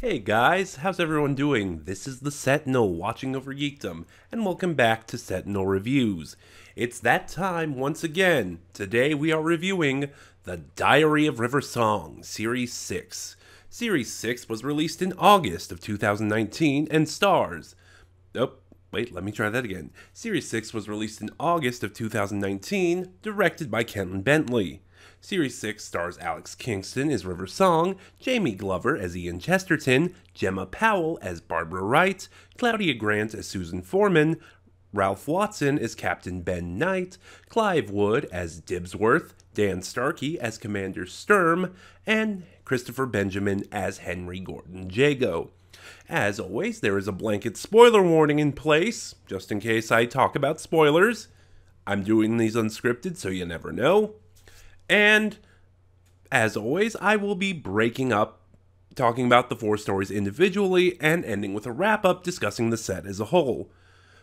Hey guys, how's everyone doing? This is the Sentinel watching over Geekdom, and welcome back to Sentinel Reviews. It's that time once again. Today we are reviewing The Diary of River Song, Series 6. Series 6 was released in August of 2019 and stars... let me try that again. Series 6 was released in August of 2019, directed by Ken Bentley. Series 6 stars Alex Kingston as River Song, Jamie Glover as Ian Chesterton, Gemma Powell as Barbara Wright, Claudia Grant as Susan Foreman, Ralph Watson as Captain Ben Knight, Clive Wood as Dibsworth, Dan Starkey as Commander Sturm, and Christopher Benjamin as Henry Gordon Jago. As always, there is a blanket spoiler warning in place, just in case I talk about spoilers. I'm doing these unscripted, so you never know. And, as always, I will be breaking up, talking about the 4 stories individually, and ending with a wrap-up discussing the set as a whole.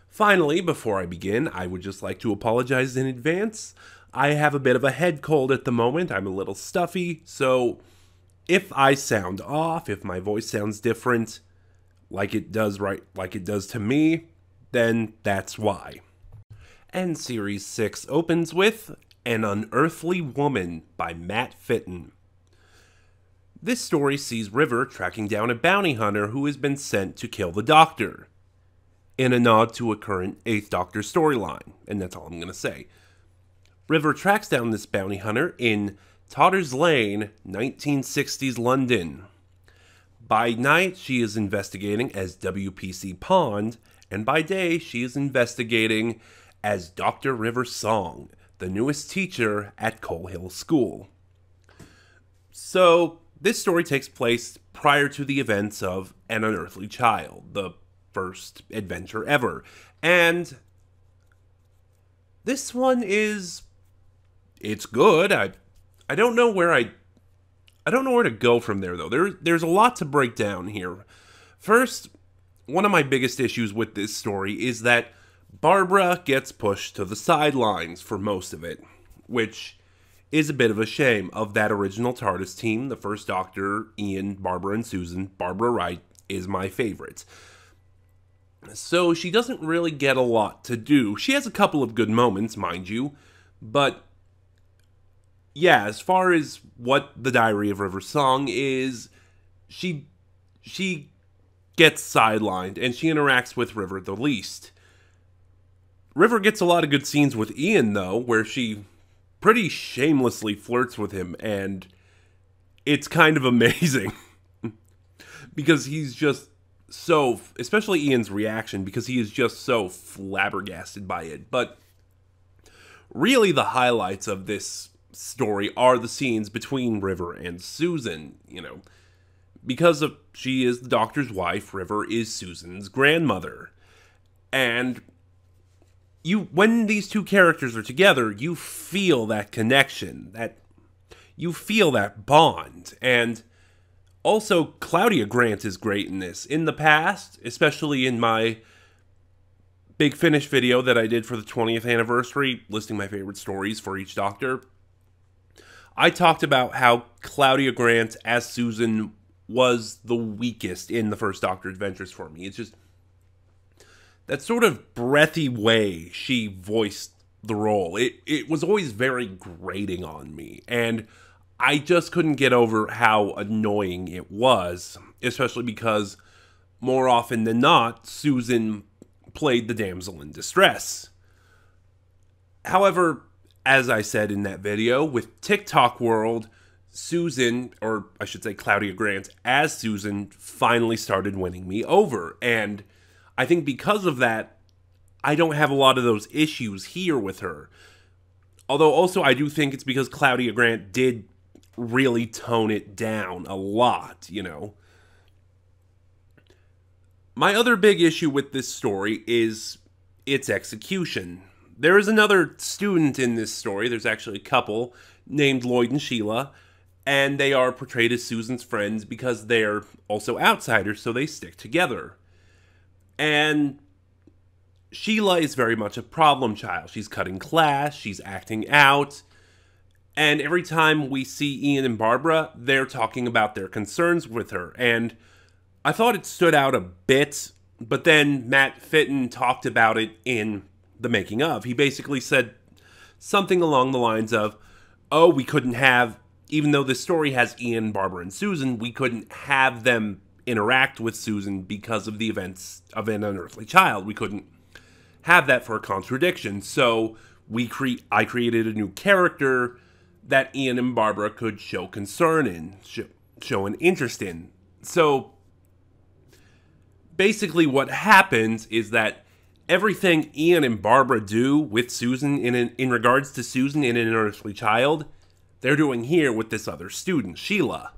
Finally, before I begin, I would just like to apologize in advance. I have a bit of a head cold at the moment. I'm a little stuffy, so if I sound off, if my voice sounds different, like it does to me, then that's why. And Series 6 opens with An Unearthly Woman by Matt Fitton. This story sees River tracking down a bounty hunter who has been sent to kill the Doctor, in a nod to a current 8th Doctor storyline, and that's all I'm going to say. River tracks down this bounty hunter in Totter's Lane, 1960s London. By night, she is investigating as WPC Pond, and by day, she is investigating as Dr. River Song, the newest teacher at Coal Hill School. So, this story takes place prior to the events of An Unearthly Child, the first adventure ever. And this one it's good. I don't know where to go from there, though. There's a lot to break down here. First, one of my biggest issues with this story is that Barbara gets pushed to the sidelines for most of it, which is a bit of a shame. Of that original TARDIS team, the first Doctor, Ian, Barbara, and Susan, Barbara Wright is my favorite. So she doesn't really get a lot to do. She has a couple of good moments, mind you, but yeah, as far as what The Diary of River Song is, she gets sidelined, and she interacts with River the least. River gets a lot of good scenes with Ian, though, where she pretty shamelessly flirts with him, and it's kind of amazing. Because he's just so, especially Ian's reaction, because he is just so flabbergasted by it. But really the highlights of this story are the scenes between River and Susan, because she is the Doctor's wife, River is Susan's grandmother. And when these two characters are together, you feel that connection, you feel that bond. And also, Claudia Grant is great in this. In the past, especially in my Big Finish video that I did for the 20th anniversary, listing my favorite stories for each Doctor, I talked about how Claudia Grant as Susan was the weakest in the first Doctor Adventures for me. It's just that sort of breathy way she voiced the role. It was always very grating on me, and I just couldn't get over how annoying it was, especially because more often than not, Susan played the damsel in distress. However, as I said in that video, with TikTok World, Susan, or I should say Claudia Grant as Susan, finally started winning me over. And I think because of that, I don't have a lot of those issues here with her. Although also I do think it's because Claudia Grant did really tone it down a lot, My other big issue with this story is its execution. There is another student in this story, there's actually a couple, named Lloyd and Sheila, and they are portrayed as Susan's friends because they're also outsiders, so they stick together. And Sheila is very much a problem child. She's cutting class, she's acting out, and every time we see Ian and Barbara, they're talking about their concerns with her, and I thought it stood out a bit, but then Matt Fitton talked about it in the making of. He basically said something along the lines of, oh, we couldn't have, even though this story has Ian, Barbara, and Susan, we couldn't have them interact with Susan because of the events of An Unearthly Child. We couldn't have that for a contradiction. So I created a new character that Ian and Barbara could show concern in, show an interest in. So basically what happens is that everything Ian and Barbara do with Susan in regards to Susan in An Unearthly Child, they're doing here with this other student, Sheila.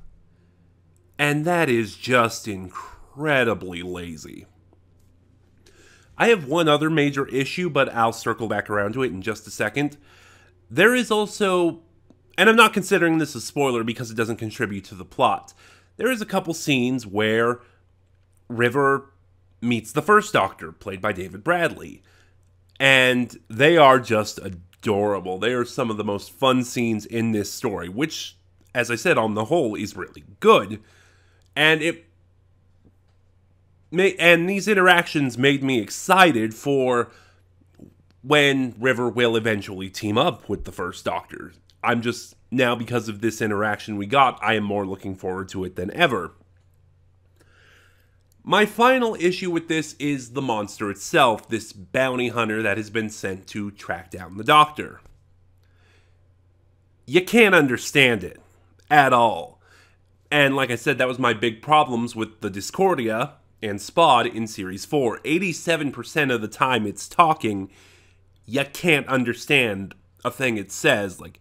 And that is just incredibly lazy. I have one other major issue, but I'll circle back around to it in just a second. There is also, and I'm not considering this a spoiler because it doesn't contribute to the plot, there is a couple scenes where River meets the First Doctor, played by David Bradley. And they are just adorable. They are some of the most fun scenes in this story, which, as I said, on the whole, is really good. And these interactions made me excited for when River will eventually team up with the First Doctor. I'm just, now because of this interaction we got, I am more looking forward to it than ever. My final issue with this is the monster itself, this bounty hunter that has been sent to track down the Doctor. You can't understand it at all. And like I said, that was my big problems with the Discordia and Spod in Series 4. 87% of the time it's talking, you can't understand a thing it says. Like,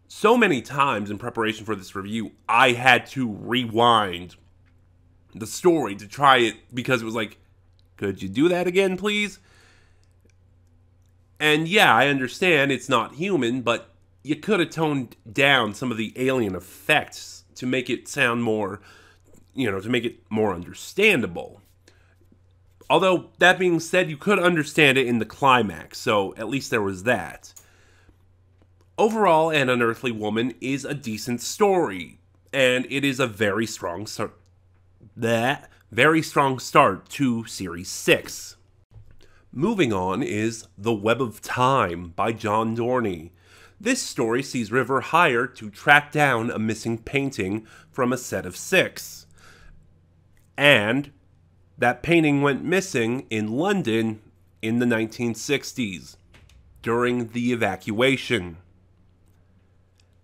so many times in preparation for this review, I had to rewind the story to try it because it was like, could you do that again, please? And yeah, I understand it's not human, but you could have toned down some of the alien effects to make it sound more, to make it more understandable. Although, that being said, you could understand it in the climax, so at least there was that. Overall, An Unearthly Woman is a decent story, and it is a very strong start to Series 6. Moving on is The Web of Time by John Dorney. This story sees River hired to track down a missing painting from a set of 6. And that painting went missing in London in the 1960s, during the evacuation.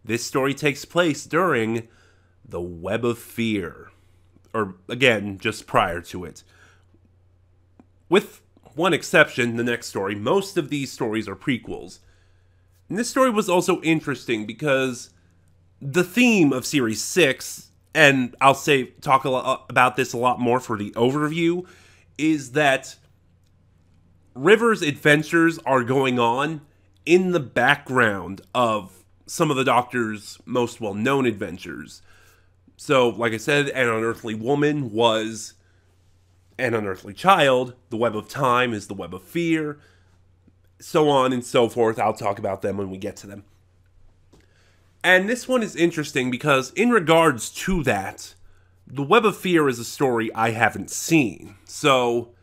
This story takes place during The Web of Fear, or again, just prior to it. With one exception, the next story, most of these stories are prequels. And this story was also interesting because the theme of Series 6, and I'll talk about this a lot more for the overview, is that River's adventures are going on in the background of some of the Doctor's most well-known adventures. So, like I said, An Unearthly Woman was An Unearthly Child, The Web of Time is The Web of Fear, so on and so forth. I'll talk about them when we get to them. And this one is interesting because in regards to that, The Web of Fear is a story I haven't seen. So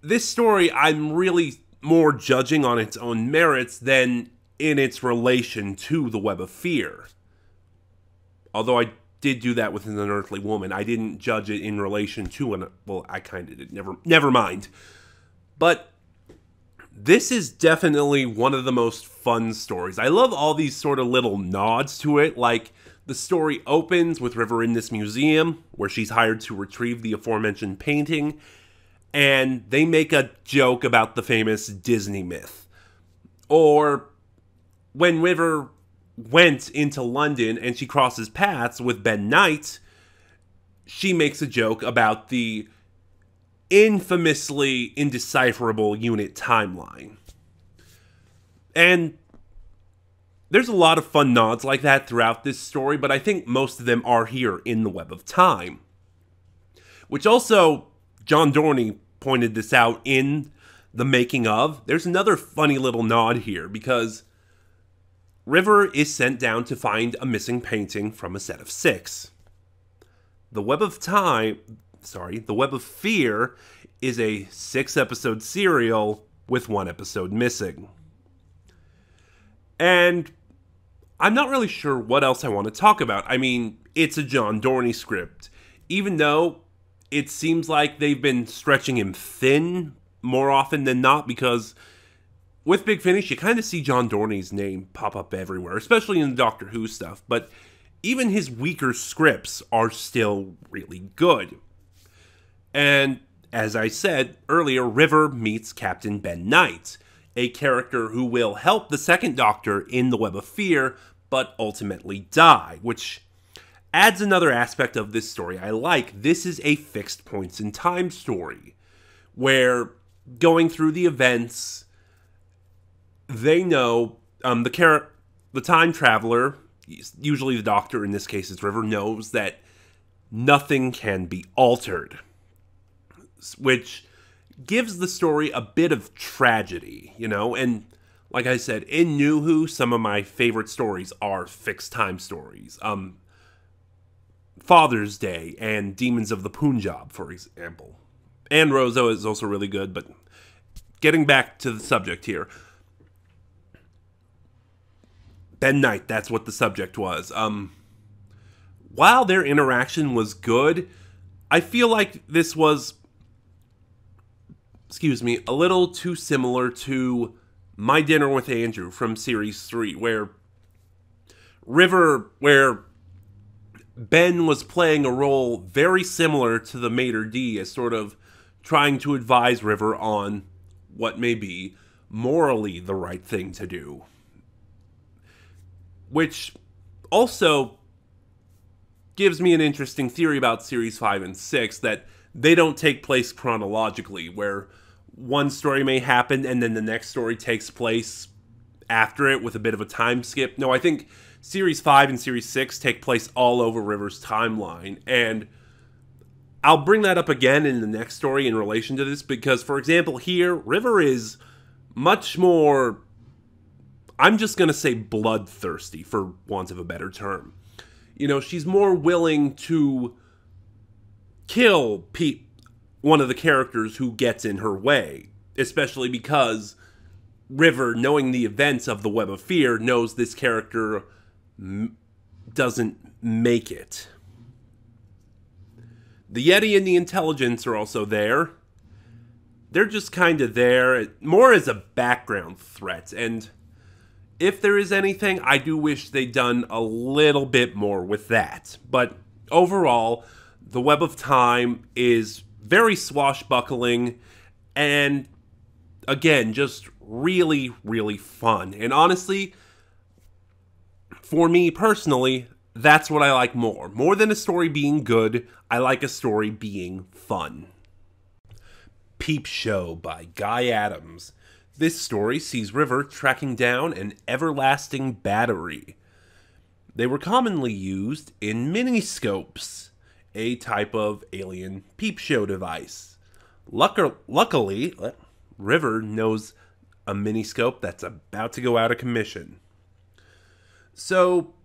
this story I'm really more judging on its own merits than in its relation to The Web of Fear. Although I did do that with An Unearthly Woman. I didn't judge it in relation to well, I kind of did. Never mind. But this is definitely one of the most fun stories. I love all these sort of little nods to it, like the story opens with River in this museum where she's hired to retrieve the aforementioned painting, and they make a joke about the famous Disney myth. Or when River went into London and she crosses paths with Ben Knight, she makes a joke about the infamously indecipherable unit timeline. And there's a lot of fun nods like that throughout this story, but I think most of them are here in The Web of Time. Which also, John Dorney pointed this out in the making of. There's another funny little nod here, because River is sent down to find a missing painting from a set of 6. The Web of Fear is a 6-episode serial with 1 episode missing. And I'm not really sure what else I want to talk about. I mean, it's a John Dorney script. Even though it seems like they've been stretching him thin more often than not, because with Big Finish, you kind of see John Dorney's name pop up everywhere, especially in the Doctor Who stuff. But even his weaker scripts are still really good. And as I said earlier, River meets Captain Ben Knight, a character who will help the second Doctor in the Web of Fear, but ultimately die, which adds another aspect of this story I like. This is a fixed points in time story, where going through the events, they know, the time traveler, usually the Doctor, in this case it's River, knows that nothing can be altered, which gives the story a bit of tragedy, you know? And like I said, in New Who, some of my favorite stories are fixed time stories. Father's Day and Demons of the Punjab, for example. And Rosa is also really good, but getting back to the subject here. Ben Knight, that's what the subject was. While their interaction was good, I feel like this was, a little too similar to My Dinner with Andrew from Series 3, where Ben was playing a role very similar to the Mater D, as sort of trying to advise River on what may be morally the right thing to do. Which also gives me an interesting theory about Series 5 and 6, that they don't take place chronologically, where one story may happen and then the next story takes place after it with a bit of a time skip. No, I think Series 5 and Series 6 take place all over River's timeline, and I'll bring that up again in the next story in relation to this, because, for example, here, River is much more, I'm just going to say bloodthirsty, for want of a better term. You know, she's more willing to kill one of the characters who gets in her way, especially because River, knowing the events of the Web of Fear, knows this character doesn't make it. The Yeti and the Intelligence are also there. They're just kind of there, more as a background threat, and if there is anything, I do wish they'd done a little bit more with that. But overall, the Web of Time is very swashbuckling, and again, just really, really fun. And honestly, for me personally, that's what I like more. More than a story being good, I like a story being fun. Peep Show by Guy Adams. This story sees River tracking down an everlasting battery. They were commonly used in miniscopes, a type of alien peep show device. Luckily, River knows a miniscope that's about to go out of commission. So,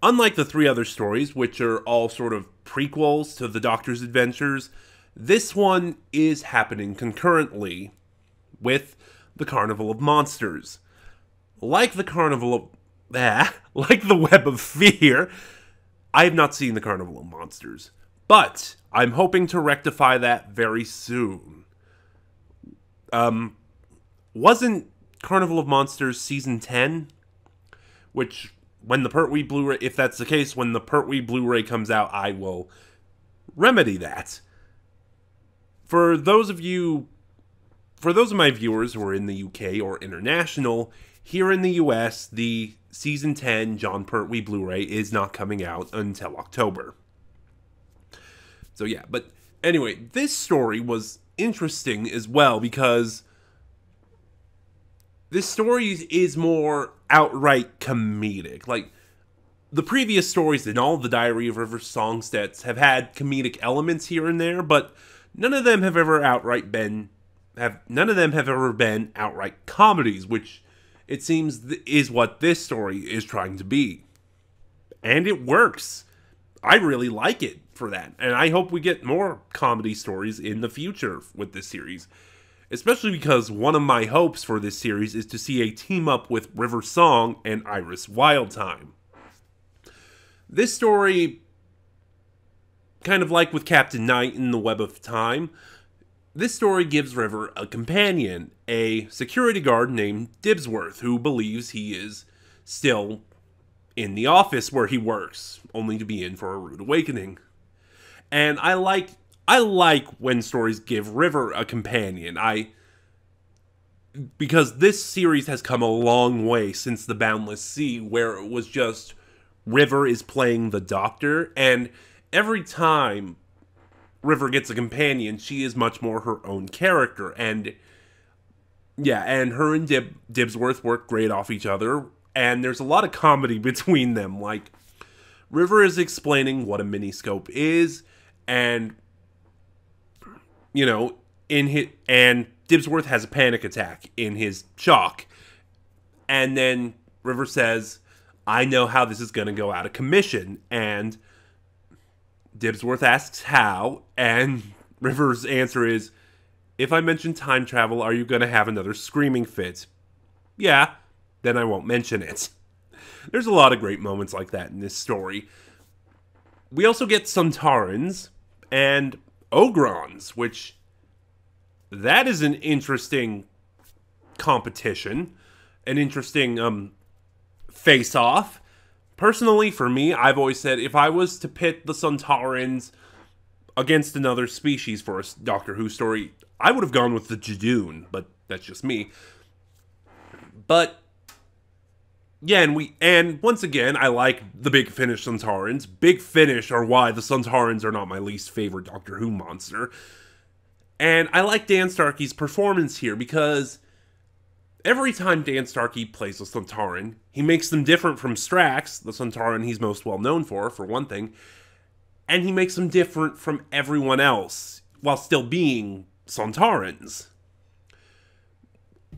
unlike the 3 other stories, which are all sort of prequels to the Doctor's adventures, this one is happening concurrently with the Carnival of Monsters. Like the Web of Fear, I have not seen the Carnival of Monsters, but I'm hoping to rectify that very soon. Wasn't Carnival of Monsters Season 10? Which, when the Pertwee Blu-ray, if that's the case, when the Pertwee Blu-ray comes out, I will remedy that. For those of my viewers who are in the UK or international, here in the US, the Season 10 Jon Pertwee Blu-ray is not coming out until October. So yeah, but anyway, this story was interesting as well, because this story is more outright comedic. Like, the previous stories in all the Diary of River Songsteds have had comedic elements here and there, but none of them have ever been outright comedies, which it seems is what this story is trying to be. And it works. I really like it for that. And I hope we get more comedy stories in the future with this series. Especially because one of my hopes for this series is to see a team up with River Song and Iris Wildthyme. This story, kind of like with Captain Knight in The Web of Time, this story gives River a companion, a security guard named Dibsworth, who believes he is still in the office where he works, only to be in for a rude awakening. And I like when stories give River a companion. Because this series has come a long way since The Boundless Sea, where it was just River is playing the Doctor, and every time River gets a companion, she is much more her own character, and yeah, and her and Dibsworth work great off each other, and there's a lot of comedy between them. Like, River is explaining what a miniscope is, and you know, and Dibsworth has a panic attack in his shock. And then River says, I know how this is going to go out of commission. And Dibsworth asks how, and River's answer is, if I mention time travel, are you going to have another screaming fit? Yeah, then I won't mention it. There's a lot of great moments like that in this story. We also get Sontarans and Ogrons, which, that is an interesting competition, an interesting face-off. Personally, for me, I've always said if I was to pit the Sontarans against another species for a Doctor Who story, I would have gone with the Judoon, but that's just me. But yeah, and once again, I like the Big Finish Sontarans. Big Finish are why the Sontarans are not my least favorite Doctor Who monster. And I like Dan Starkey's performance here because every time Dan Starkey plays a Sontaran, he makes them different from Strax, the Sontaran he's most well known for one thing, and he makes them different from everyone else while still being Sontarans.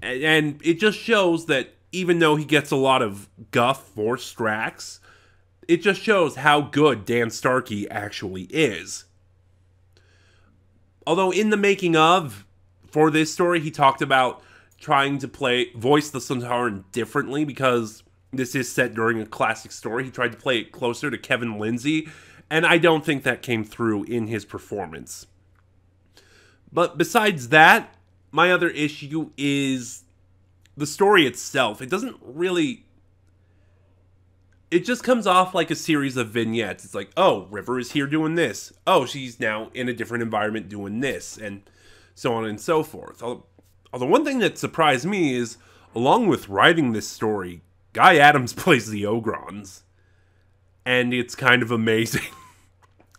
And it just shows that even though he gets a lot of guff for Strax, it just shows how good Dan Starkey actually is. Although in the making of, for this story, he talked about trying to voice the Sontaran differently because this is set during a classic story. He tried to play it closer to Kevin Lindsay, and I don't think that came through in his performance. But besides that, my other issue is the story itself. It doesn't really... It just comes off like a series of vignettes. It's like, oh, River is here doing this. Oh, she's now in a different environment doing this, and so on and so forth. Although one thing that surprised me is, along with writing this story, Guy Adams plays the Ogrons. And it's kind of amazing.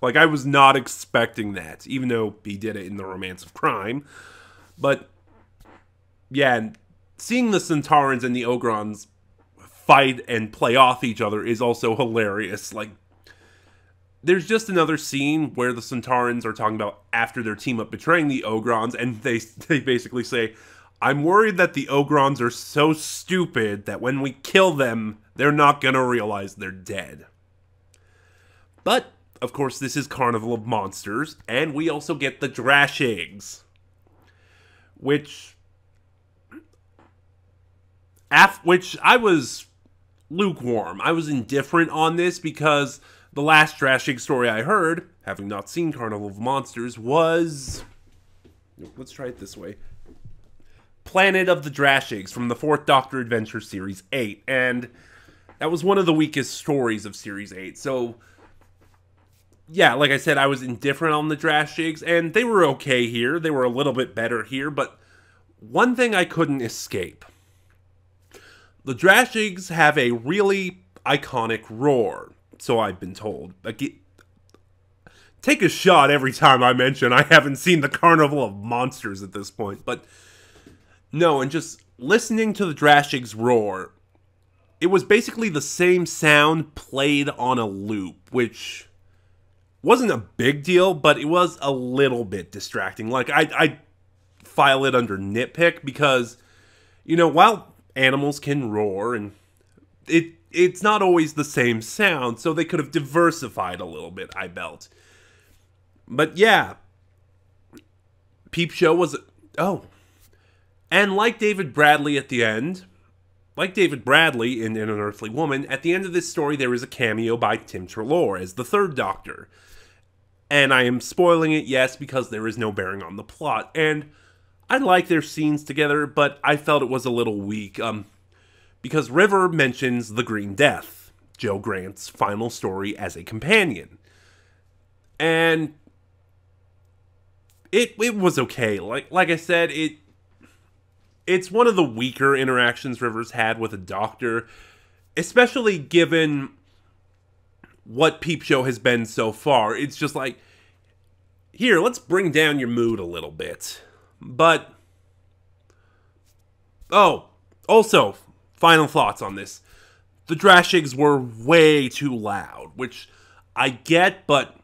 Like, I was not expecting that, even though he did it in The Romance of Crime. But, yeah, and seeing the Sontarans and the Ogrons fight and play off each other is also hilarious. Like, there's just another scene where the Sontarans are talking about after their team up betraying the Ogrons, and they basically say, I'm worried that the Ogrons are so stupid that when we kill them, they're not gonna realize they're dead. But, of course, this is Carnival of Monsters, and we also get the Drashigs, which I was lukewarm. I was indifferent on this because the last Drashig story I heard, having not seen Carnival of Monsters, was... Let's try it this way. Planet of the Drashigs from the 4th Doctor Adventure Series 8. And that was one of the weakest stories of Series 8. So, yeah, like I said, I was indifferent on the Drashigs. And they were okay here. They were a little bit better here. But one thing I couldn't escape. The Drashigs have a really iconic roar, so I've been told. Take a shot every time I mention I haven't seen the Carnival of Monsters at this point. But no, and just listening to the Drashigs roar, it was basically the same sound played on a loop, which wasn't a big deal, but it was a little bit distracting. Like, I file it under nitpick because, you know, while animals can roar, and it's not always the same sound, so they could have diversified a little bit, I felt. But yeah, Peep Show was... Oh. And like David Bradley at the end, like David Bradley in An Unearthly Woman, at the end of this story there is a cameo by Tim Treloar as the Third Doctor. And I am spoiling it, yes, because there is no bearing on the plot. And I like their scenes together, but I felt it was a little weak. Because River mentions the Green Death, Joe Grant's final story as a companion. And it was okay. Like I said, it's one of the weaker interactions River's had with a Doctor, especially given what Peep Show has been so far. It's just like, here, let's bring down your mood a little bit. But, oh, also, final thoughts on this. The Drashigs were way too loud, which I get, but...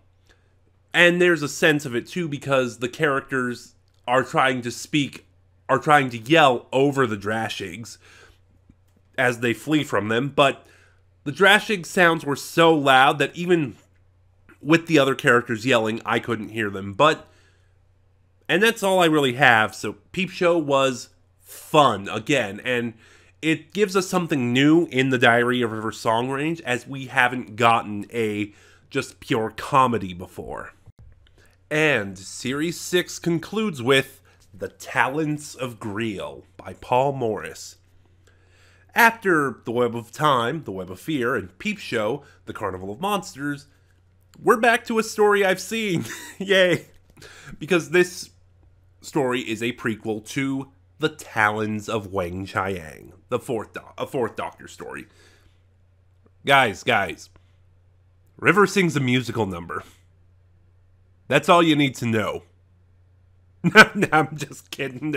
And there's a sense of it, too, because the characters are trying to yell over the Drashigs as they flee from them, but the Drashig sounds were so loud that even with the other characters yelling, I couldn't hear them. And that's all I really have, so Peep Show was fun, again, and it gives us something new in the Diary of River Song range, as we haven't gotten a just pure comedy before. And Series 6 concludes with The Talons of Greel by Paul Morris. After The Web of Time, The Web of Fear, and Peep Show, The Carnival of Monsters, we're back to a story I've seen. Yay! Because this story is a prequel to The Talons of Weng-Chiang, a fourth Doctor story. Guys, River sings a musical number. That's all you need to know. No, I'm just kidding.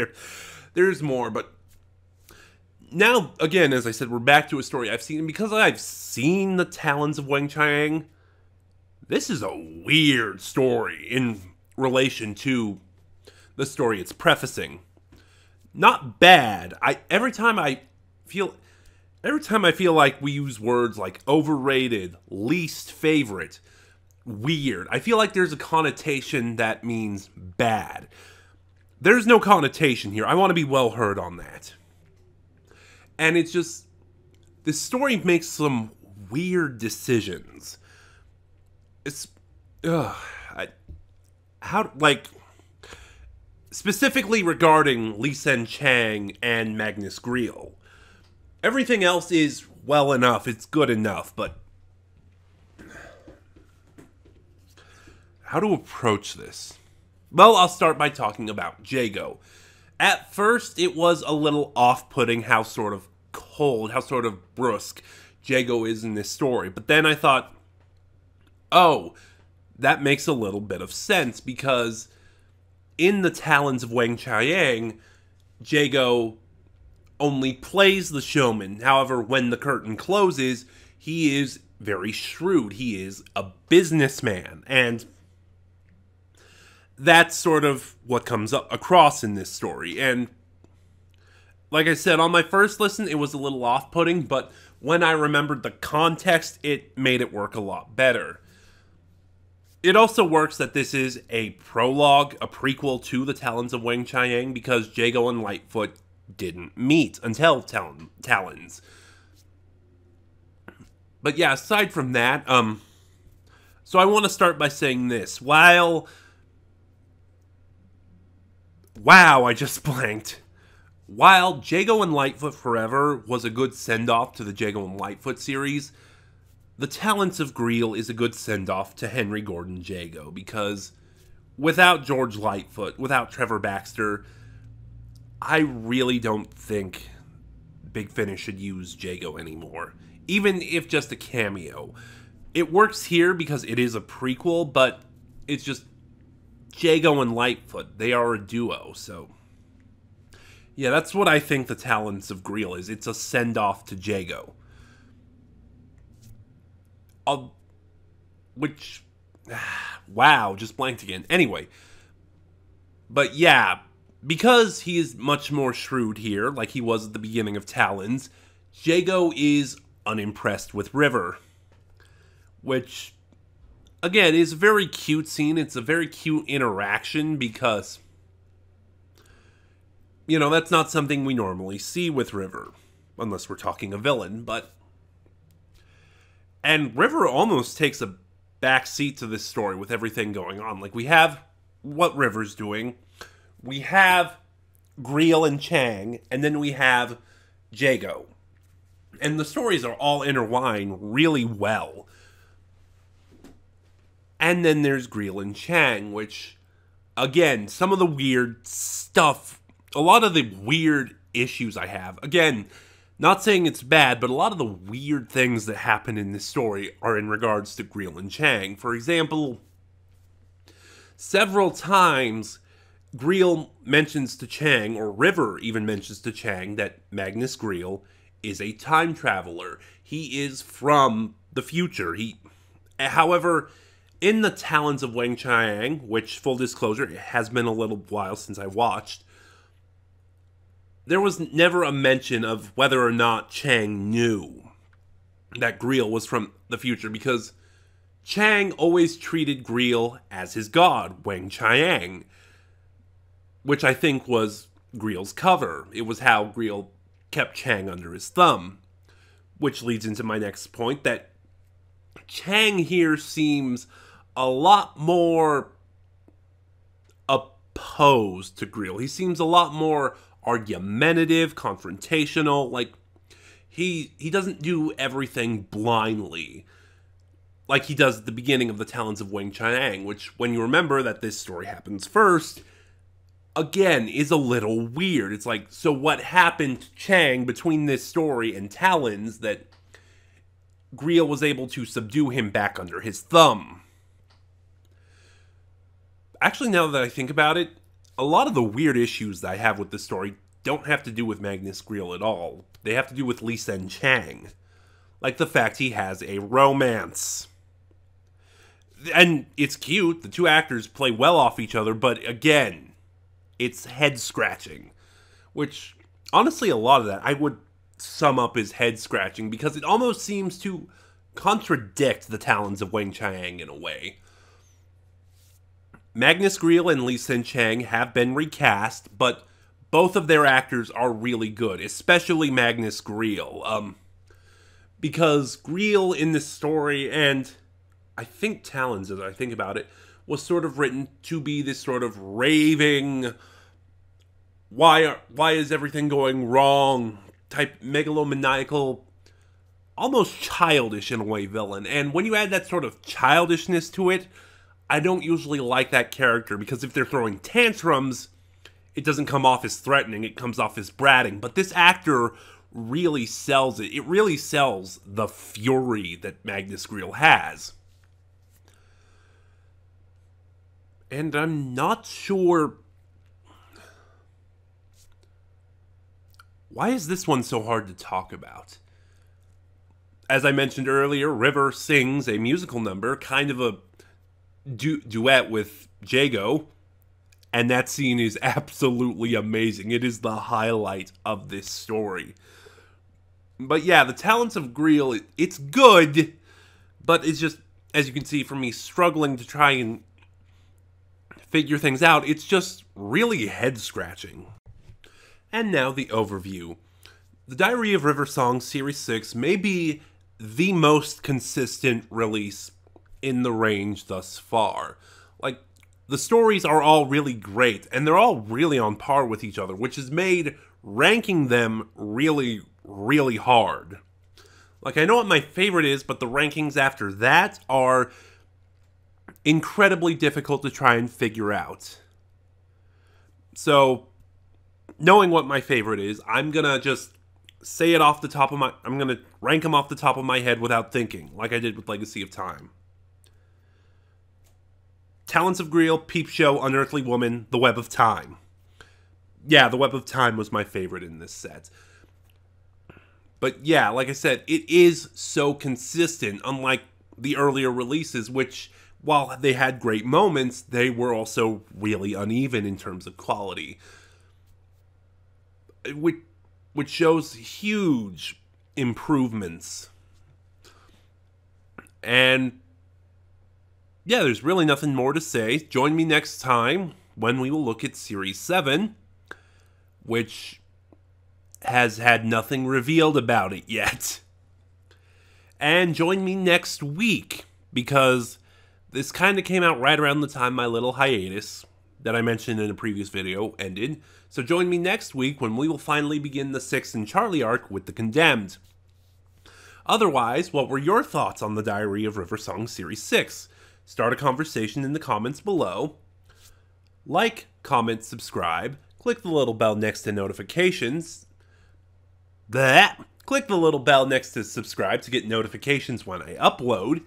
There's more, but now, again, as I said, we're back to a story I've seen. And because I've seen The Talons of Weng-Chiang, this is a weird story in relation to the story it's prefacing. Not bad. Every time I feel like we use words like overrated, least favorite, weird, I feel like there's a connotation that means bad. There's no connotation here. I want to be well heard on that. And it's just, this story makes some weird decisions. It's, specifically regarding Li Sen Chang and Magnus Greel. Everything else is well enough, it's good enough, but how to approach this? Well, I'll start by talking about Jago. At first, it was a little off-putting how sort of cold, how sort of brusque Jago is in this story. But then I thought, oh, that makes a little bit of sense, because in The Talons of Weng-Chiang, Jago only plays the showman. However, when the curtain closes, he is very shrewd. He is a businessman, and that's sort of what comes across in this story. And like I said, on my first listen, it was a little off-putting, but when I remembered the context, it made it work a lot better. It also works that this is a prologue, a prequel to The Talons of Weng-Chiang, because Jago and Lightfoot didn't meet until Talons. But yeah, aside from that, so I want to start by saying this. Wow, I just blanked. While Jago and Lightfoot Forever was a good send-off to the Jago and Lightfoot series, The Talents of Greel is a good send-off to Henry Gordon Jago, because without George Lightfoot, without Trevor Baxter, I really don't think Big Finish should use Jago anymore, even if just a cameo. It works here because it is a prequel, but it's just Jago and Lightfoot. They are a duo, so yeah, that's what I think The Talents of Greel is. It's a send-off to Jago. Wow, just blanked again. Anyway, but yeah, because he is much more shrewd here, like he was at the beginning of Talons, Jago is unimpressed with River. Which, again, is a very cute scene. It's a very cute interaction because, you know, that's not something we normally see with River. Unless we're talking a villain, but... And River almost takes a back seat to this story with everything going on. Like, we have what River's doing. We have Greel and Chiang, and then we have Jago. And the stories are all intertwined really well. And then there's Greel and Chiang, which, again, some of the weird stuff, a lot of the weird issues I have, again, not saying it's bad, but a lot of the weird things that happen in this story are in regards to Greel and Chiang. For example, several times, Greel mentions to Chiang, or River even mentions to Chiang, that Magnus Greel is a time traveler. He is from the future. However, in the Talons of Weng-Chiang, which, full disclosure, it has been a little while since I watched, there was never a mention of whether or not Chiang knew that Greel was from the future, because Chiang always treated Greel as his god, Weng-Chiang, which I think was Greel's cover. It was how Greel kept Chiang under his thumb, which leads into my next point, that Chiang here seems a lot more opposed to Greel. He seems a lot more argumentative, confrontational, like, he doesn't do everything blindly, like he does at the beginning of the Talons of Weng-Chiang, which, when you remember that this story happens first, again, is a little weird. It's like, so what happened to Chiang between this story and Talons that Greel was able to subdue him back under his thumb? Actually, now that I think about it, a lot of the weird issues that I have with this story don't have to do with Magnus Greel at all. They have to do with Li Sen Chiang. Like the fact he has a romance. And it's cute, the two actors play well off each other, but again, it's head-scratching. Which, honestly, a lot of that I would sum up as head-scratching, because it almost seems to contradict the Talons of Weng-Chiang in a way. Magnus Greel and Li Sen Chiang have been recast, but both of their actors are really good, especially Magnus Greel. Because Greel in this story, and I think Talons, as I think about it, was sort of written to be this sort of raving, why is everything going wrong type megalomaniacal, almost childish in a way villain. And when you add that sort of childishness to it, I don't usually like that character, because if they're throwing tantrums, it doesn't come off as threatening, it comes off as bratting. But this actor really sells it. It really sells the fury that Magnus Greel has. And I'm not sure... Why is this one so hard to talk about? As I mentioned earlier, River sings a musical number, kind of a duet with Jago, and that scene is absolutely amazing. It is the highlight of this story. But yeah, the Talents of Greel, it's good, but it's just, as you can see from me struggling to try and figure things out, it's just really head-scratching. And now the overview. The Diary of River Song Series 6 may be the most consistent release in the range thus far. Like, the stories are all really great, and they're all really on par with each other, which has made ranking them really, really hard. Like, I know what my favorite is, but the rankings after that are incredibly difficult to try and figure out. So, knowing what my favorite is, I'm gonna just say it off the top of my... I'm gonna rank them off the top of my head without thinking, like I did with Legacy of Time. Talents of Greel, Peep Show, Unearthly Woman, The Web of Time. Yeah, The Web of Time was my favorite in this set. But yeah, like I said, it is so consistent, unlike the earlier releases, which, while they had great moments, they were also really uneven in terms of quality. which shows huge improvements. And yeah, there's really nothing more to say. Join me next time when we will look at Series 7, which has had nothing revealed about it yet. And join me next week, because this kind of came out right around the time my little hiatus that I mentioned in a previous video ended. So join me next week when we will finally begin the Six and Charlie arc with the Condemned. Otherwise, what were your thoughts on the Diary of River Song Series 6? Start a conversation in the comments below. Like, comment, subscribe. Click the little bell next to notifications. Click the little bell next to subscribe to get notifications when I upload.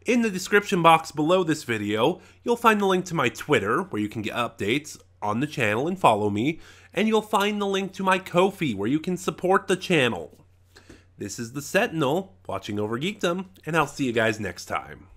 In the description box below this video, you'll find the link to my Twitter, where you can get updates on the channel and follow me. And you'll find the link to my Ko-fi, where you can support the channel. This is the Sentinel, watching over Geekdom, and I'll see you guys next time.